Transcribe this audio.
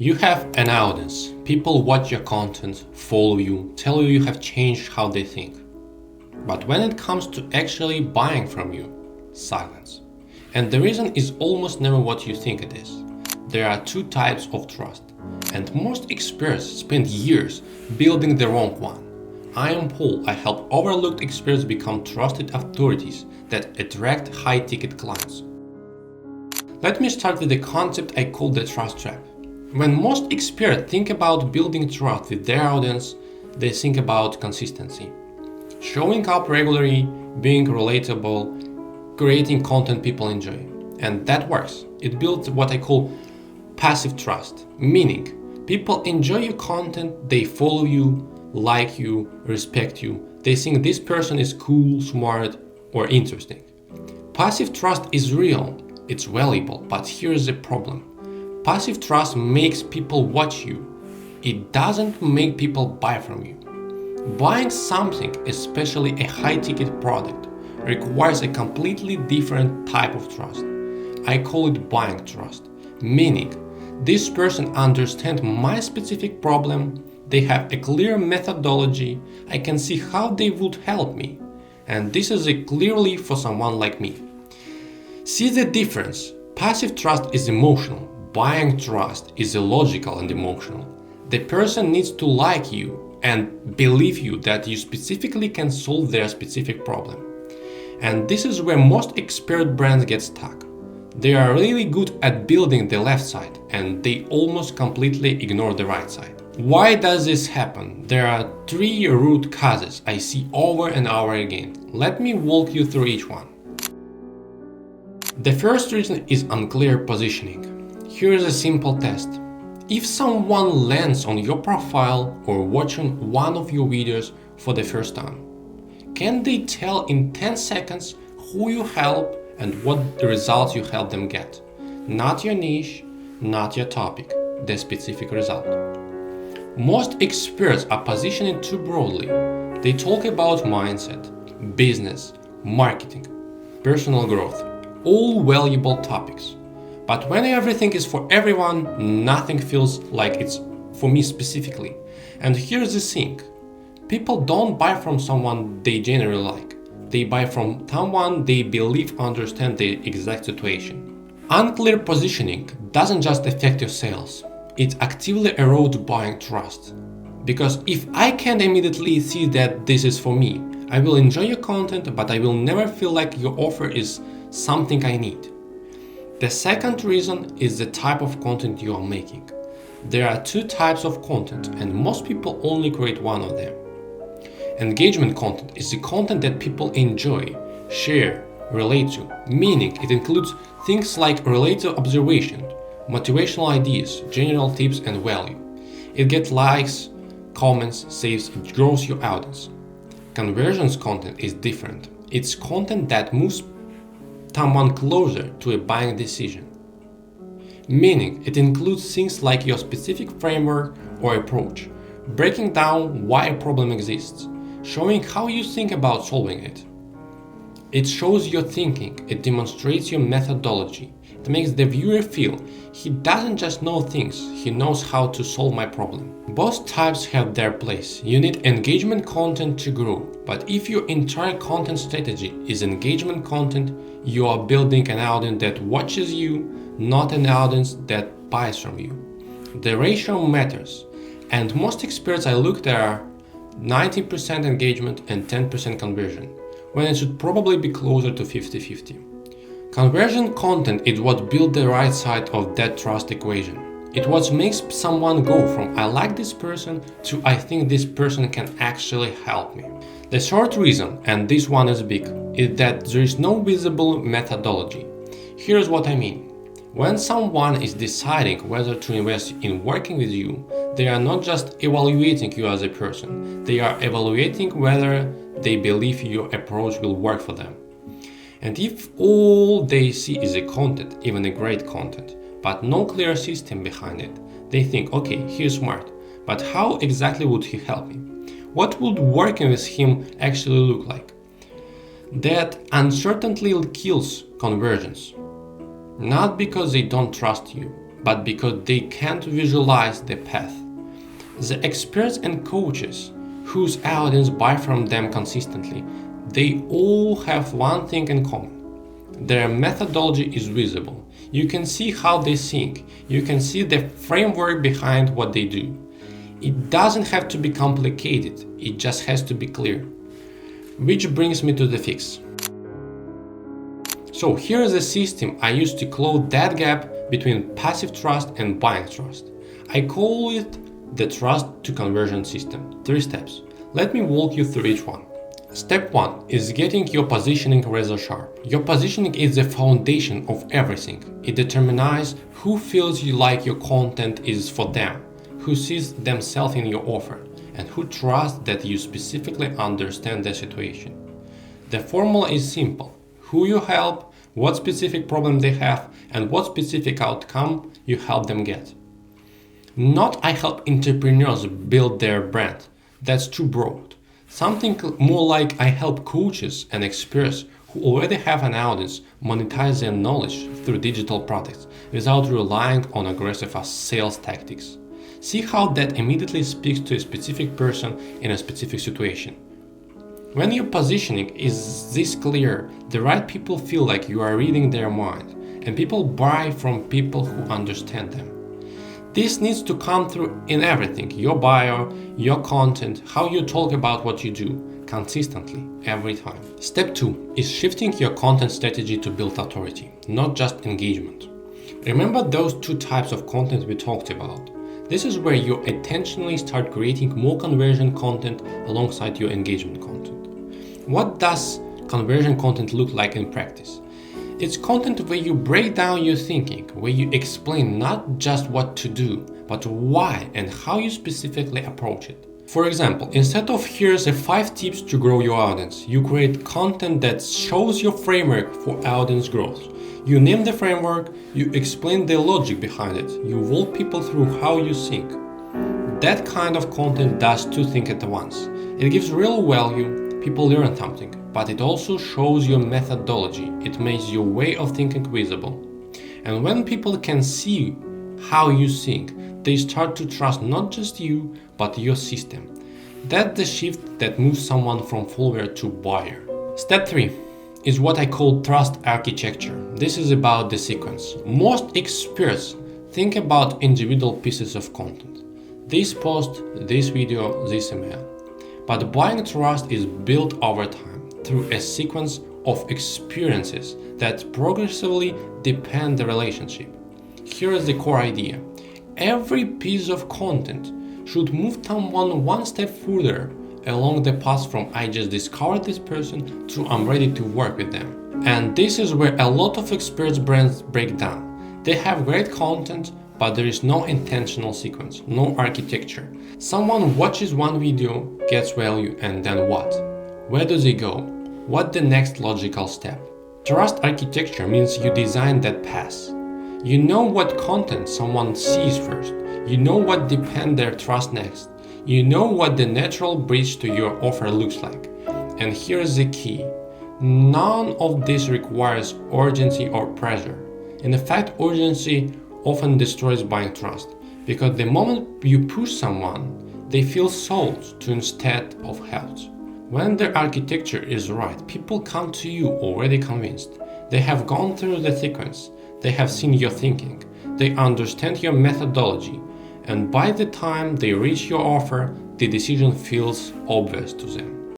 You have an audience. People watch your content, follow you, tell you have changed how they think. But when it comes to actually buying from you, silence. And the reason is almost never what you think it is. There are two types of trust, and most experts spend years building the wrong one. I am Paul. I help overlooked experts become trusted authorities that attract high-ticket clients. Let me start with the concept I call the trust trap. When most experts think about building trust with their audience, they think about consistency. Showing up regularly, being relatable, creating content people enjoy. And that works. It builds what I call passive trust, meaning people enjoy your content, they follow you, like you, respect you. They think this person is cool, smart, or interesting. Passive trust is real, it's valuable, but here's the problem. Passive trust makes people watch you. It doesn't make people buy from you. Buying something, especially a high-ticket product, requires a completely different type of trust. I call it buying trust, meaning this person understands my specific problem, they have a clear methodology, I can see how they would help me, and this is clearly for someone like me. See the difference? Passive trust is emotional. Buying trust is illogical and emotional. The person needs to like you and believe you that you specifically can solve their specific problem. And this is where most expert brands get stuck. They are really good at building the left side and they almost completely ignore the right side. Why does this happen? There are three root causes I see over and over again. Let me walk you through each one. The first reason is unclear positioning. Here is a simple test. If someone lands on your profile or watching one of your videos for the first time, can they tell in 10 seconds who you help and what the results you help them get? Not your niche, not your topic, the specific result. Most experts are positioning too broadly. They talk about mindset, business, marketing, personal growth, all valuable topics. But when everything is for everyone, nothing feels like it's for me specifically. And here's the thing. People don't buy from someone they generally like. They buy from someone they believe understands the exact situation. Unclear positioning doesn't just affect your sales. It actively erodes buying trust. Because if I can't immediately see that this is for me, I will enjoy your content, but I will never feel like your offer is something I need. The second reason is the type of content you are making. There are two types of content and most people only create one of them. Engagement content is the content that people enjoy, share, relate to, meaning it includes things like related observation, motivational ideas, general tips and value. It gets likes, comments, saves, it grows your audience. Conversions content is different. It's content that moves someone closer to a buying decision. Meaning, it includes things like your specific framework or approach, breaking down why a problem exists, showing how you think about solving it. It shows your thinking, it demonstrates your methodology, it makes the viewer feel he doesn't just know things, he knows how to solve my problem. Both types have their place. You need engagement content to grow, but if your entire content strategy is engagement content, you are building an audience that watches you, not an audience that buys from you. The ratio matters, and most experts I looked at are 90% engagement and 10% conversion, when it should probably be closer to 50-50. Conversion content is what builds the right side of that trust equation. It what makes someone go from I like this person to I think this person can actually help me. The third reason, and this one is big, is that there is no visible methodology. Here's what I mean. When someone is deciding whether to invest in working with you, they are not just evaluating you as a person, they are evaluating whether they believe your approach will work for them. And if all they see is a content, even a great content, but no clear system behind it, they think, okay, he's smart, but how exactly would he help me? What would working with him actually look like? That uncertainty kills conversions. Not because they don't trust you, but because they can't visualize the path. The experts and coaches whose audience buy from them consistently, they all have one thing in common. Their methodology is visible. You can see how they think. You can see the framework behind what they do. It doesn't have to be complicated, it just has to be clear. Which brings me to the fix. So here is a system I use to close that gap between passive trust and buying trust. I call it the trust to conversion system. 3 steps. Let me walk you through each one. Step 1 is getting your positioning razor sharp. Your positioning is the foundation of everything. It determines who feels like your content is for them, who sees themselves in your offer, and who trusts that you specifically understand the situation. The formula is simple. Who you help, what specific problem they have, and what specific outcome you help them get. Not I help entrepreneurs build their brand. That's too broad. Something more like I help coaches and experts who already have an audience monetize their knowledge through digital products without relying on aggressive sales tactics. See how that immediately speaks to a specific person in a specific situation. When your positioning is this clear, the right people feel like you are reading their mind, and people buy from people who understand them. This needs to come through in everything: your bio, your content, how you talk about what you do, consistently, every time. Step 2 is shifting your content strategy to build authority, not just engagement. Remember those 2 types of content we talked about? This is where you intentionally start creating more conversion content alongside your engagement content. What does conversion content look like in practice? It's content where you break down your thinking, where you explain not just what to do, but why and how you specifically approach it. For example, instead of here's a 5 tips to grow your audience, you create content that shows your framework for audience growth. You name the framework, you explain the logic behind it, you walk people through how you think. That kind of content does 2 things at once. It gives real value, people learn something, but it also shows your methodology. It makes your way of thinking visible. And when people can see how you think, they start to trust not just you, but your system. That's the shift that moves someone from follower to buyer. Step 3 is what I call trust architecture. This is about the sequence. Most experts think about individual pieces of content. This post, this video, this email. But buying trust is built over time through a sequence of experiences that progressively deepen the relationship. Here is the core idea. Every piece of content should move someone one step further along the path from I just discovered this person to I'm ready to work with them. And this is where a lot of experts brands break down. They have great content, but there is no intentional sequence, no architecture. Someone watches one video, gets value, and then what? Where do they go? What's the next logical step? Trust architecture means you design that path. You know what content someone sees first. You know what depends their trust next. You know what the natural bridge to your offer looks like. And here's the key. None of this requires urgency or pressure. In fact, urgency often destroys buying trust, because the moment you push someone, they feel sold to instead of helped. When the architecture is right, people come to you already convinced. They have gone through the sequence, they have seen your thinking, they understand your methodology, and by the time they reach your offer, the decision feels obvious to them.